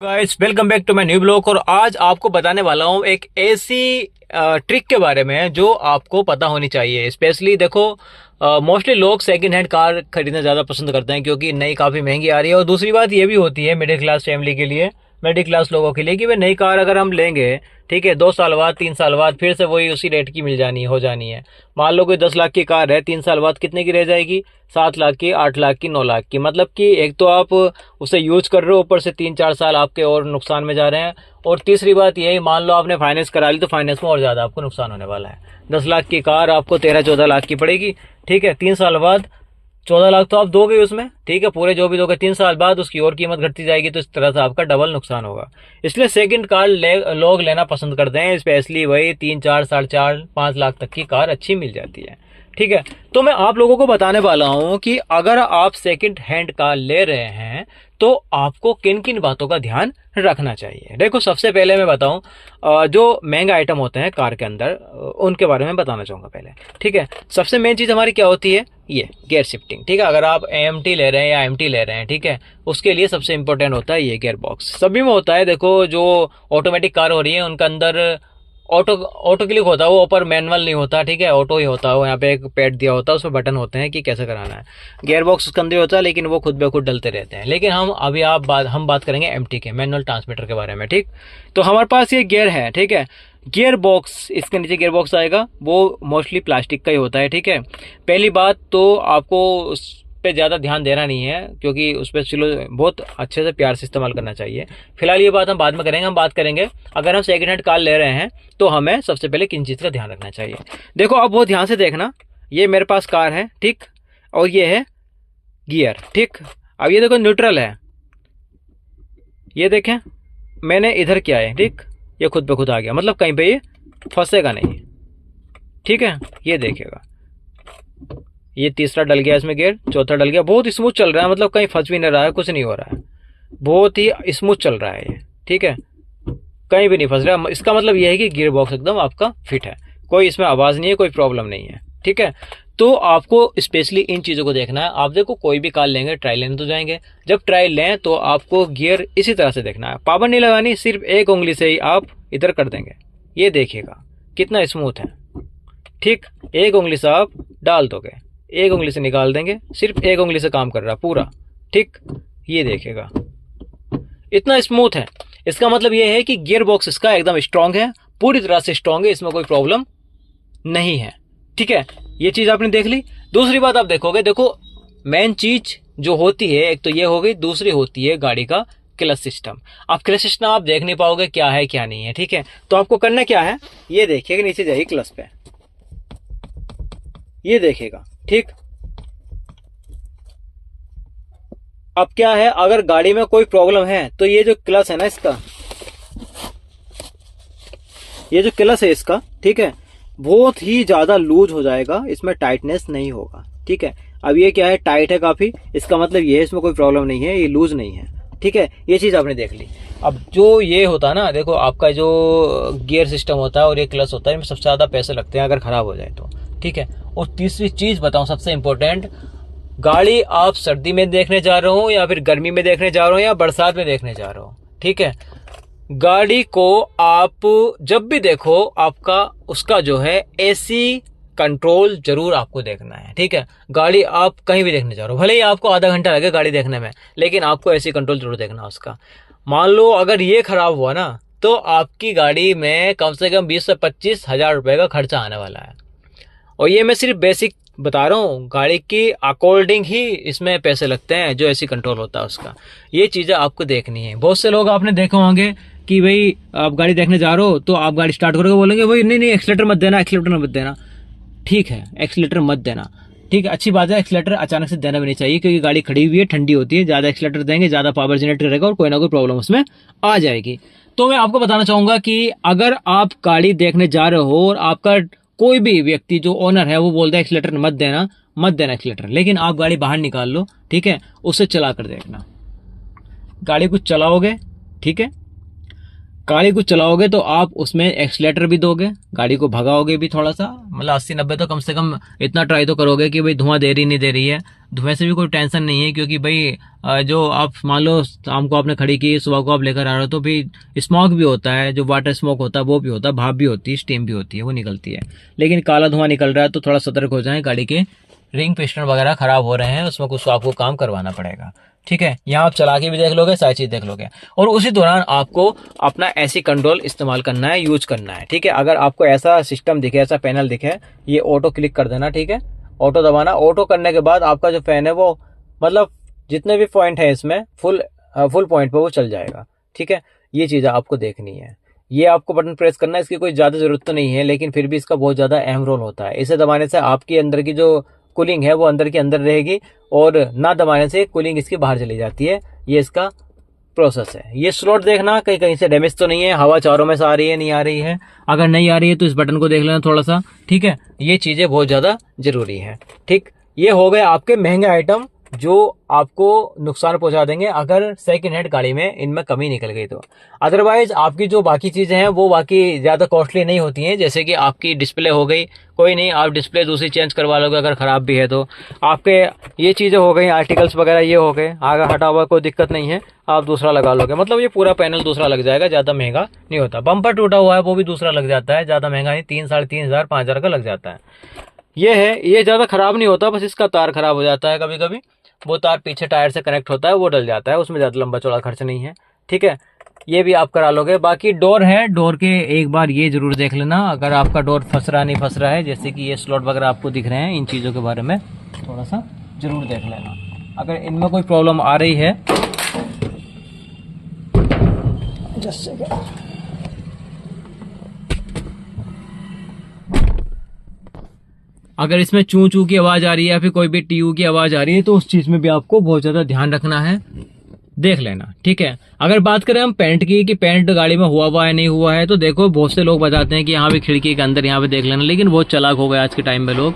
Guys welcome back to my new blog. और आज आपको बताने वाला हूँ एक ऐसी ट्रिक के बारे में जो आपको पता होनी चाहिए। स्पेशली देखो, मोस्टली लोग सेकंड हैंड कार खरीदना ज़्यादा पसंद करते हैं क्योंकि नई काफ़ी महंगी आ रही है। और दूसरी बात ये भी होती है मिडिल क्लास फैमिली के लिए, मिडिल क्लास लोगों के लिए, कि भाई नई कार अगर हम लेंगे, ठीक है, 2 साल बाद 3 साल बाद फिर से वही उसी रेट की मिल जानी हो जानी है। मान लो कोई 10 लाख की कार है, 3 साल बाद कितने की रह जाएगी? 7 लाख की, 8 लाख की, 9 लाख की। मतलब कि एक तो आप उसे यूज कर रहे हो, ऊपर से 3-4 साल आपके और नुकसान में जा रहे हैं। और तीसरी बात यही, मान लो आपने फाइनेंस करा ली तो फाइनेंस में और ज़्यादा आपको नुकसान होने वाला है। 10 लाख की कार आपको 13-14 लाख की पड़ेगी, ठीक है। 3 साल बाद 14 लाख तो आप दोगे उसमें, ठीक है, पूरे जो भी दोगे। 3 साल बाद उसकी और कीमत घटती जाएगी, तो इस तरह से आपका डबल नुकसान होगा। इसलिए सेकंड कार लोग लेना पसंद करते हैं। स्पेशली वही 3-4, 4.5, 5 लाख तक की कार अच्छी मिल जाती है, ठीक है। तो मैं आप लोगों को बताने वाला हूं कि अगर आप सेकंड हैंड कार ले रहे हैं तो आपको किन किन बातों का ध्यान रखना चाहिए। देखो, सबसे पहले मैं बताऊं, जो महंगा आइटम होते हैं कार के अंदर, उनके बारे में बताना चाहूँगा पहले, ठीक है। सबसे मेन चीज़ हमारी क्या होती है? ये गियर शिफ्टिंग, ठीक है। अगर आप AMT ले रहे हैं या MT ले रहे हैं, ठीक है, उसके लिए सबसे इंपॉर्टेंट होता है ये गियर बॉक्स। सभी में होता है। देखो, जो ऑटोमेटिक कार हो रही है उनके अंदर ऑटो क्लिक होता है, वो ऊपर मैनुअल नहीं होता, ठीक है, ऑटो ही होता है। यहाँ पे एक पैड दिया होता है, उसमें बटन होते हैं कि कैसे कराना है। गियर बॉक्स उसके अंदर होता है, लेकिन वो खुद ब खुद डलते रहते हैं। लेकिन हम बात करेंगे MT के, मैनुअल ट्रांसमीटर के बारे में, ठीक। तो हमारे पास ये गियर है, ठीक है। गियर बॉक्स, इसके नीचे गियर बॉक्स आएगा, वो मोस्टली प्लास्टिक का ही होता है, ठीक है। पहली बात तो आपको उस पे ज़्यादा ध्यान देना नहीं है, क्योंकि उस पर चलो बहुत अच्छे से प्यार से इस्तेमाल करना चाहिए। फिलहाल ये बात हम बाद में करेंगे। हम बात करेंगे अगर हम सेकंड हैंड कार ले रहे हैं तो हमें सबसे पहले किन चीज़ का ध्यान रखना चाहिए। देखो, आप बहुत ध्यान से देखना। ये मेरे पास कार है, ठीक, और ये है गियर, ठीक। अब ये देखो न्यूट्रल है, ये देखें मैंने इधर किया है, ठीक, ये खुद पे खुद आ गया, मतलब कहीं पे ये फंसेगा नहीं, ठीक है। ये देखेगा, ये तीसरा डल गया इसमें गियर, चौथा डल गया, बहुत स्मूथ चल रहा है, मतलब कहीं फंस भी नहीं रहा है, कुछ नहीं हो रहा है, बहुत ही स्मूथ चल रहा है ये, ठीक है, कहीं भी नहीं फंस रहा। इसका मतलब ये है कि गियर बॉक्स एकदम आपका फिट है, कोई इसमें आवाज़ नहीं है, कोई प्रॉब्लम नहीं है, ठीक है। तो आपको स्पेशली इन चीज़ों को देखना है। आप देखो, कोई भी कार लेंगे, ट्राई लेने तो जाएंगे, जब ट्राई लें तो आपको गियर इसी तरह से देखना है। पाबंद नहीं लगानी, सिर्फ एक उंगली से ही आप इधर कर देंगे, ये देखिएगा कितना स्मूथ है, ठीक। एक उंगली से आप डाल दोगे, एक उंगली से निकाल देंगे, सिर्फ एक उंगली से काम कर रहा है पूरा, ठीक। ये देखेगा इतना स्मूथ है। इसका मतलब ये है कि गियर बॉक्स इसका एकदम स्ट्रांग है, पूरी तरह से स्ट्रांग है, इसमें कोई प्रॉब्लम नहीं है, ठीक है। ये चीज़ आपने देख ली। दूसरी बात आप देखोगे, देखो मेन चीज जो होती है, एक तो ये हो गई, दूसरी होती है गाड़ी का क्लच सिस्टम। आप क्लच सिस्टम आप देख नहीं पाओगे क्या है क्या नहीं है, ठीक है। तो आपको करना क्या है, ये देखिएगा, नीचे जाइए क्लच पे, ये देखेगा, ठीक। अब क्या है, अगर गाड़ी में कोई प्रॉब्लम है तो ये जो क्लच है ना इसका, ये जो क्लच है इसका, ठीक है, बहुत ही ज्यादा लूज हो जाएगा, इसमें टाइटनेस नहीं होगा, ठीक है। अब ये क्या है, टाइट है काफी, इसका मतलब ये है इसमें कोई प्रॉब्लम नहीं है, ये लूज नहीं है, ठीक है। ये चीज आपने देख ली। अब जो ये होता है ना, देखो आपका जो गियर सिस्टम होता है और ये क्लच होता है, इनमें सबसे ज्यादा पैसे लगते हैं अगर खराब हो जाए तो, ठीक है। और तीसरी चीज बताऊं, सबसे इंपॉर्टेंट, गाड़ी आप सर्दी में देखने जा रहे हो या फिर गर्मी में देखने जा रहे हो या बरसात में देखने जा रहे हो, ठीक है, गाड़ी को आप जब भी देखो, आपका उसका जो है AC कंट्रोल जरूर आपको देखना है, ठीक है। गाड़ी आप कहीं भी देखने जा रहे हो, भले ही आपको आधा घंटा लगे गाड़ी देखने में, लेकिन आपको AC कंट्रोल जरूर देखना उसका। मान लो अगर ये खराब हुआ ना, तो आपकी गाड़ी में कम से कम 20 से 25 हजार रुपए का खर्चा आने वाला है। और ये मैं सिर्फ बेसिक बता रहा हूँ, गाड़ी की अकॉर्डिंग ही इसमें पैसे लगते हैं जो AC कंट्रोल होता है उसका। ये चीज़ें आपको देखनी है। बहुत से लोग आपने देखे होंगे कि भाई आप गाड़ी देखने जा रहे हो तो आप गाड़ी स्टार्ट करोगे, बोलेंगे भाई नहीं नहीं एक्सीलेटर मत देना, एक्सीलेटर मत देना, ठीक है, एक्सीलेटर मत देना, ठीक है, अच्छी बात है। एक्सीलेटर अचानक से देना भी नहीं चाहिए, क्योंकि गाड़ी खड़ी हुई है, ठंडी होती है, ज़्यादा एक्सीलेटर देंगे ज़्यादा पावर जनरेट करेगा और कोई ना कोई प्रॉब्लम उसमें आ जाएगी। तो मैं आपको बताना चाहूँगा कि अगर आप गाड़ी देखने जा रहे हो और आपका कोई भी व्यक्ति जो ओनर है वो बोलता है एक्सीलेटर मत देना, मत देना एक्सीलेटर, लेकिन आप गाड़ी बाहर निकाल लो, ठीक है, उसे चला कर देखना, गाड़ी को चलाओगे, ठीक है, गाड़ी को चलाओगे तो आप उसमें एक्सीलेटर भी दोगे, गाड़ी को भगाओगे भी थोड़ा सा, मतलब 80-90 तो कम से कम इतना ट्राई तो करोगे कि भाई धुआं दे रही नहीं दे रही है। धुएं से भी कोई टेंशन नहीं है, क्योंकि भाई जो आप मान लो शाम को आपने खड़ी की, सुबह को आप लेकर आ रहे हो, तो भी स्मोक भी होता है, जो वाटर स्मोक होता है वो भी होता है, भाप भी होती है, स्टीम भी होती है, वो निकलती है। लेकिन काला धुआं निकल रहा है तो थोड़ा सतर्क हो जाए, गाड़ी के रिंग पिस्टन वगैरह खराब हो रहे हैं, उसमें कुछ आपको काम करवाना पड़ेगा। ठीक है, यहाँ आप चला के भी देख लोगे, सारी चीज देख लोगे, और उसी दौरान आपको अपना एसी कंट्रोल इस्तेमाल करना है, यूज करना है। ठीक है, अगर आपको ऐसा सिस्टम दिखे, ऐसा पैनल दिखे, ये ऑटो क्लिक कर देना। ठीक है, ऑटो दबाना। ऑटो करने के बाद आपका जो फैन है वो मतलब जितने भी पॉइंट है इसमें फुल पॉइंट पे वो चल जाएगा। ठीक है, ये चीज़ आपको देखनी है। ये आपको बटन प्रेस करना है, इसकी कोई ज़्यादा ज़रूरत तो नहीं है, लेकिन फिर भी इसका बहुत ज़्यादा अहम रोल होता है। इसे दबाने से आपके अंदर की जो कूलिंग है वो अंदर के अंदर रहेगी, और ना दबाने से कूलिंग इसकी बाहर चली जाती है। ये इसका प्रोसेस है। ये स्लॉट देखना कहीं कहीं से डैमेज तो नहीं है, हवा चारों में से आ रही है, नहीं आ रही है। अगर नहीं आ रही है तो इस बटन को देख लेना थोड़ा सा। ठीक है, ये चीज़ें बहुत ज़्यादा ज़रूरी है। ठीक, ये हो गए आपके महंगे आइटम जो आपको नुकसान पहुंचा देंगे अगर सेकंड हैंड गाड़ी में इनमें कमी निकल गई तो। अदरवाइज आपकी जो बाकी चीज़ें हैं वो बाकी ज़्यादा कॉस्टली नहीं होती हैं। जैसे कि आपकी डिस्प्ले हो गई, कोई नहीं, आप डिस्प्ले दूसरी चेंज करवा लोगे अगर ख़राब भी है तो। आपके ये चीज़ें हो गई, आर्टिकल्स वगैरह ये हो गए, आगे हटा हुआ कोई दिक्कत नहीं है, आप दूसरा लगा लोगे, मतलब ये पूरा पैनल दूसरा लग जाएगा, ज़्यादा महंगा नहीं होता। बम्पर टूटा हुआ है वो भी दूसरा लग जाता है, ज़्यादा महंगा नहीं, 3,500 5,000 का लग जाता है। ये है, ये ज़्यादा ख़राब नहीं होता, बस इसका तार ख़राब हो जाता है कभी कभी, वो तार पीछे टायर से कनेक्ट होता है, वो डल जाता है, उसमें ज़्यादा लंबा चौड़ा खर्च नहीं है। ठीक है, ये भी आप करा लोगे। बाकी डोर है, डोर के एक बार ये जरूर देख लेना अगर आपका डोर फंस रहा नहीं फंस रहा है, जैसे कि ये स्लॉट वगैरह आपको दिख रहे हैं, इन चीज़ों के बारे में थोड़ा सा जरूर देख लेना। अगर इनमें कोई प्रॉब्लम आ रही है, अगर इसमें चू चू की आवाज़ आ रही है या फिर कोई भी टीयू की आवाज़ आ रही है तो उस चीज़ में भी आपको बहुत ज़्यादा ध्यान रखना है, देख लेना। ठीक है, अगर बात करें हम पेंट की कि पेंट गाड़ी में हुआ है नहीं हुआ है, तो देखो बहुत से लोग बताते हैं कि यहाँ भी खिड़की के अंदर यहाँ पे देख लेना, लेकिन बहुत चालाक हो गए आज के टाइम में लोग,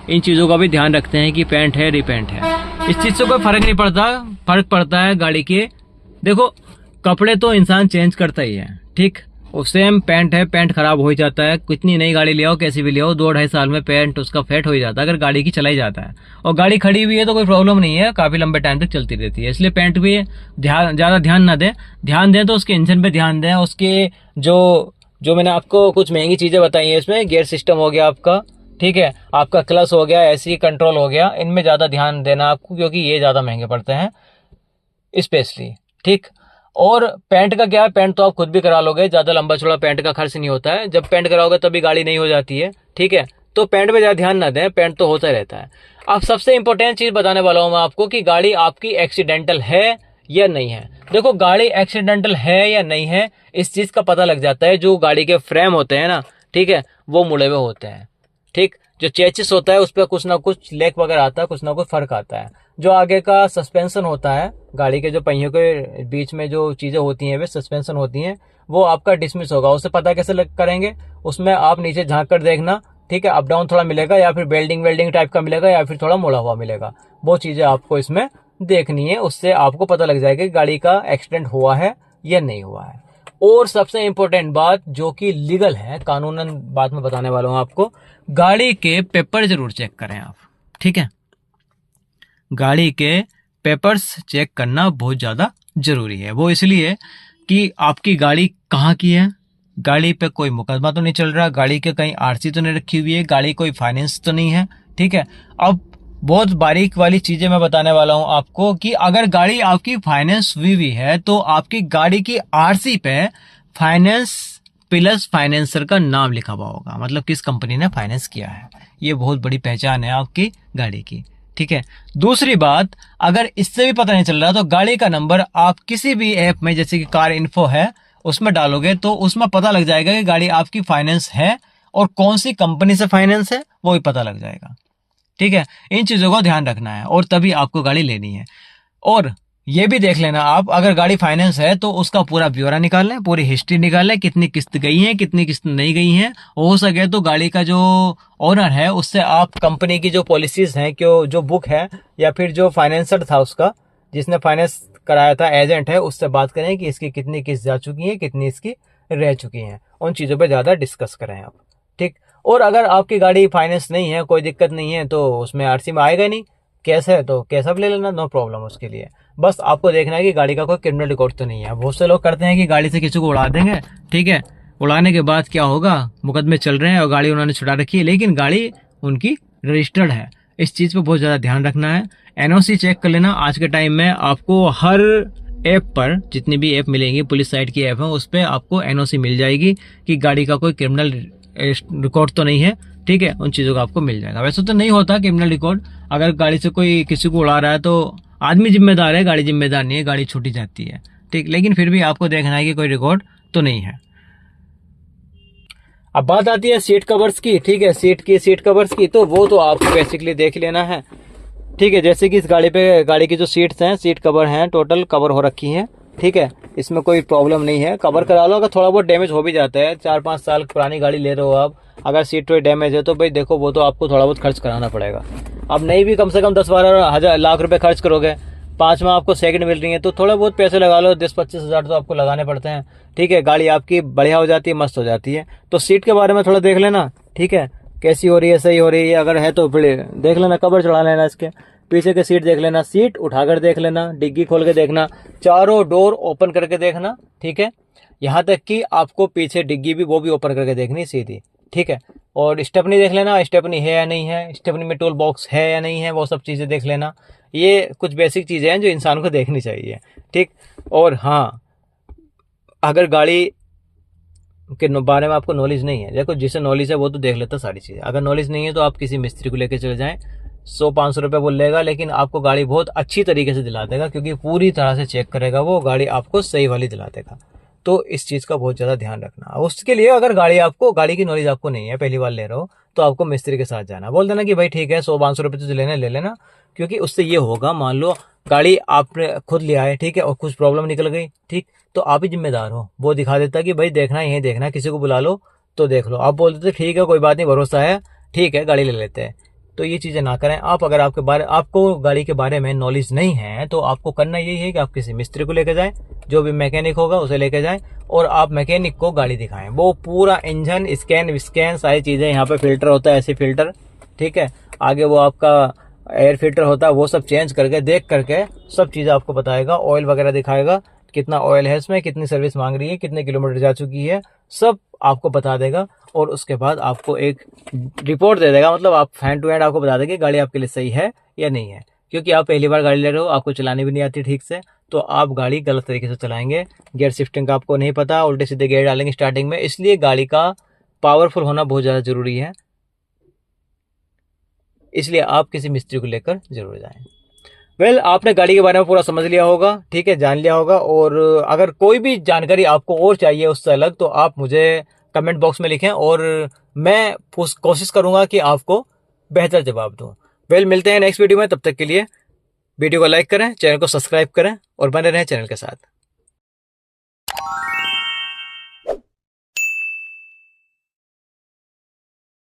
इन चीज़ों का भी ध्यान रखते हैं कि पेंट है रिपेंट है। इस चीज़ से कोई फर्क नहीं पड़ता, फर्क पड़ता है गाड़ी के, देखो कपड़े तो इंसान चेंज करता ही है। ठीक, सेम पेंट है, पेंट खराब हो ही जाता है, कितनी नई गाड़ी ले आओ कैसी भी ले आओ, 2-2.5 साल में पेंट उसका फेट हो ही जाता है अगर गाड़ी की चलाई जाता है। और गाड़ी खड़ी हुई है तो कोई प्रॉब्लम नहीं है, काफी लंबे टाइम तक चलती रहती है। इसलिए पेंट भी ज्यादा ध्यान ना दें, ध्यान दें तो उसके इंजन पे ध्यान दें, उसके जो मैंने आपको कुछ महंगी चीजें बताई हैं इसमें, गियर सिस्टम हो गया आपका, ठीक है, आपका क्लच हो गया, एसी कंट्रोल हो गया, इनमें ज्यादा ध्यान देना आपको, क्योंकि ये ज्यादा महंगे पड़ते हैं स्पेशली। ठीक, और पेंट का क्या है, पेंट तो आप खुद भी करा लोगे, ज्यादा लंबा चौड़ा पेंट का खर्च नहीं होता है, जब पेंट कराओगे तभी गाड़ी नहीं हो जाती है। ठीक है, तो पेंट पे ज्यादा ध्यान ना दें, पेंट तो होता रहता है। अब सबसे इंपॉर्टेंट चीज बताने वाला हूं मैं आपको कि गाड़ी आपकी एक्सीडेंटल है या नहीं है। देखो गाड़ी एक्सीडेंटल है या नहीं है इस चीज का पता लग जाता है, जो गाड़ी के फ्रेम होते हैं ना, ठीक है, वो मुड़े हुए होते हैं। ठीक, जो चेचिस होता है उस पर कुछ ना कुछ लेक वगैरह आता है, कुछ ना कुछ फर्क आता है। जो आगे का सस्पेंशन होता है, गाड़ी के जो पहियों के बीच में जो चीजें होती हैं वे सस्पेंशन होती हैं, वो आपका डिसमिस होगा। उसे पता कैसे करेंगे, उसमें आप नीचे झांक कर देखना। ठीक है, अप डाउन थोड़ा मिलेगा, या फिर वेल्डिंग टाइप का मिलेगा, या फिर थोड़ा मुड़ा हुआ मिलेगा। वो चीजें आपको इसमें देखनी है, उससे आपको पता लग जाएगा कि गाड़ी का एक्सीडेंट हुआ है या नहीं हुआ है। और सबसे इंपॉर्टेंट बात जो कि लीगल है, कानूनन बात में बताने वाला हूं आपको, गाड़ी के पेपर जरूर चेक करें आप। ठीक है, गाड़ी के पेपर्स चेक करना बहुत ज़्यादा जरूरी है। वो इसलिए कि आपकी गाड़ी कहाँ की है, गाड़ी पे कोई मुकदमा तो नहीं चल रहा, गाड़ी के कहीं आरसी तो नहीं रखी हुई है, गाड़ी कोई फाइनेंस तो नहीं है। ठीक है, अब बहुत बारीक वाली चीजें मैं बताने वाला हूं आपको कि अगर गाड़ी आपकी फाइनेंस हुई है तो आपकी गाड़ी की आरसी पे फाइनेंस प्लस फाइनेंसर का नाम लिखा हुआ होगा, मतलब किस कंपनी ने फाइनेंस किया है। ये बहुत बड़ी पहचान है आपकी गाड़ी की। ठीक है, दूसरी बात, अगर इससे भी पता नहीं चल रहा तो गाड़ी का नंबर आप किसी भी ऐप में, जैसे कि कार इन्फो है, उसमें डालोगे तो उसमें पता लग जाएगा कि गाड़ी आपकी फाइनेंस है और कौन सी कंपनी से फाइनेंस है वो भी पता लग जाएगा। ठीक है, इन चीजों को ध्यान रखना है और तभी आपको गाड़ी लेनी है। और ये भी देख लेना आप, अगर गाड़ी फाइनेंस है तो उसका पूरा ब्यौरा निकाल लें, पूरी हिस्ट्री निकाल लें, कितनी किस्त गई है, कितनी किस्त नहीं गई है। हो सके तो गाड़ी का जो ओनर है उससे आप कंपनी की जो पॉलिसीज हैं, क्यों जो बुक है, या फिर जो फाइनेंसर था उसका, जिसने फाइनेंस कराया था, एजेंट है, उससे बात करें कि इसकी कितनी किस्त जा चुकी है, कितनी इसकी रह चुकी हैं। उन चीज़ों पे ज़्यादा डिस्कस करें आप, ठीक। और अगर आपकी गाड़ी फाइनेंस नहीं है, कोई दिक्कत नहीं है, तो उसमें आरसी में आएगा नहीं, कैश है तो कैश आप ले लेना, नो प्रॉब्लम उसके लिए। बस आपको देखना है कि गाड़ी का कोई क्रिमिनल रिकॉर्ड तो नहीं है। बहुत से लोग करते हैं कि गाड़ी से किसी को उड़ा देंगे, ठीक है, उड़ाने के बाद क्या होगा, मुकदमे चल रहे हैं और गाड़ी उन्होंने छुड़ा रखी है, लेकिन गाड़ी उनकी रजिस्टर्ड है। इस चीज़ पर बहुत ज़्यादा ध्यान रखना है। एनओसी चेक कर लेना। आज के टाइम में आपको हर ऐप पर, जितनी भी ऐप मिलेंगी, पुलिस साइड की ऐप है, उस पर आपको एनओसी मिल जाएगी कि गाड़ी का कोई क्रिमिनल रिकॉर्ड तो नहीं है, ठीक है। उन चीज़ों का आपको मिल जाएगा। वैसे तो नहीं होता क्रिमिनल रिकॉर्ड, अगर गाड़ी से कोई किसी को उड़ा रहा है तो आदमी जिम्मेदार है, गाड़ी जिम्मेदार नहीं है, गाड़ी छूटी जाती है, ठीक। लेकिन फिर भी आपको देखना है कि कोई रिकॉर्ड तो नहीं है। अब बात आती है सीट कवर्स की, ठीक है, सीट कवर्स की, तो वो तो आपको बेसिकली देख लेना है, ठीक है। जैसे कि इस गाड़ी की जो सीट्स हैं, सीट कवर हैं, टोटल कवर हो रखी हैं, ठीक है, इसमें कोई प्रॉब्लम नहीं है। कवर करा लो। अगर थोड़ा बहुत डैमेज हो भी जाता है, 4-5 साल पुरानी गाड़ी ले रहे हो आप, अगर सीट पे डैमेज है तो भाई देखो, वो तो आपको थोड़ा बहुत खर्च कराना पड़ेगा। अब नहीं भी कम से कम 10-12 हजार लाख रुपए खर्च करोगे, 5 में आपको सेकंड मिल रही है, तो थोड़ा बहुत पैसे लगा लो, 10-25 हजार तो आपको लगाने पड़ते हैं, ठीक है। गाड़ी आपकी बढ़िया हो जाती है, मस्त हो जाती है। तो सीट के बारे में थोड़ा देख लेना, ठीक है, कैसी हो रही है, सही हो रही है। अगर है तो फिर देख लेना, कवर चढ़ा लेना, इसके पीछे की सीट देख लेना, सीट उठाकर देख लेना, डिग्गी खोल के देखना, चारों डोर ओपन करके देखना, ठीक है। यहाँ तक कि आपको पीछे डिग्गी भी, वो भी ओपन करके देखनी सीधी, ठीक है। और स्टेपनी देख लेना, स्टेपनी है या नहीं है, स्टेपनी में टूल बॉक्स है या नहीं है, वो सब चीज़ें देख लेना। ये कुछ बेसिक चीज़ें हैं जो इंसान को देखनी चाहिए, ठीक। और हाँ, अगर गाड़ी के बारे में आपको नॉलेज नहीं है, देखो जिसे नॉलेज है वो तो देख लेता सारी चीज़ें। अगर नॉलेज नहीं है तो आप किसी मिस्त्री को लेकर चले जाएं, 100-500 रुपये वो लेगा, लेकिन आपको गाड़ी बहुत अच्छी तरीके से दिला देगा, क्योंकि पूरी तरह से चेक करेगा, वो गाड़ी आपको सही वाली दिला देगा। तो इस चीज़ का बहुत ज़्यादा ध्यान रखना। उसके लिए अगर गाड़ी की नॉलेज आपको नहीं है, पहली बार ले रहे हो, तो आपको मिस्त्री के साथ जाना, बोल देना कि भाई ठीक है, 100-500 रुपये तो लेना ले लेना। क्योंकि उससे ये होगा, मान लो गाड़ी आपने खुद ले आए, ठीक है, और कुछ प्रॉब्लम निकल गई, ठीक, तो आप ही जिम्मेदार हो। वो दिखा देता कि भाई देखना यही देखना, किसी को बुला लो तो देख लो। आप बोल देते ठीक है, कोई बात नहीं, भरोसा है, ठीक है, गाड़ी ले लेते हैं। तो ये चीज़ें ना करें आप। अगर आपको गाड़ी के बारे में नॉलेज नहीं है, तो आपको करना यही है कि आप किसी मिस्त्री को लेकर जाएं, जो भी मैकेनिक होगा उसे लेकर जाएं, और आप मैकेनिक को गाड़ी दिखाएं। वो पूरा इंजन स्कैन सारी चीज़ें, यहाँ पे फिल्टर होता है, ऐसे फिल्टर, ठीक है, आगे वो आपका एयर फिल्टर होता है, वो सब चेंज करके, देख करके सब चीज़ें आपको बताएगा। ऑयल वगैरह दिखाएगा, कितना ऑयल है इसमें, कितनी सर्विस मांग रही है, कितने किलोमीटर जा चुकी है, सब आपको बता देगा। और उसके बाद आपको एक रिपोर्ट दे देगा, मतलब आप हैंड टू हैंड आपको बता देंगे गाड़ी आपके लिए सही है या नहीं है। क्योंकि आप पहली बार गाड़ी ले रहे हो, आपको चलानी भी नहीं आती ठीक से, तो आप गाड़ी गलत तरीके से चलाएंगे। गियर शिफ्टिंग का आपको नहीं पता, उल्टे सीधे गियर डालेंगे स्टार्टिंग में, इसलिए गाड़ी का पावरफुल होना बहुत ज़्यादा ज़रूरी है। इसलिए आप किसी मिस्त्री को लेकर जरूर जाएं। वेल, आपने गाड़ी के बारे में पूरा समझ लिया होगा, ठीक है, जान लिया होगा। और अगर कोई भी जानकारी आपको और चाहिए उससे अलग, तो आप मुझे कमेंट बॉक्स में लिखें, और मैं कोशिश करूंगा कि आपको बेहतर जवाब दूं। वेल, मिलते हैं नेक्स्ट वीडियो में, तब तक के लिए वीडियो को लाइक करें, चैनल को सब्सक्राइब करें और बने रहें चैनल के साथ।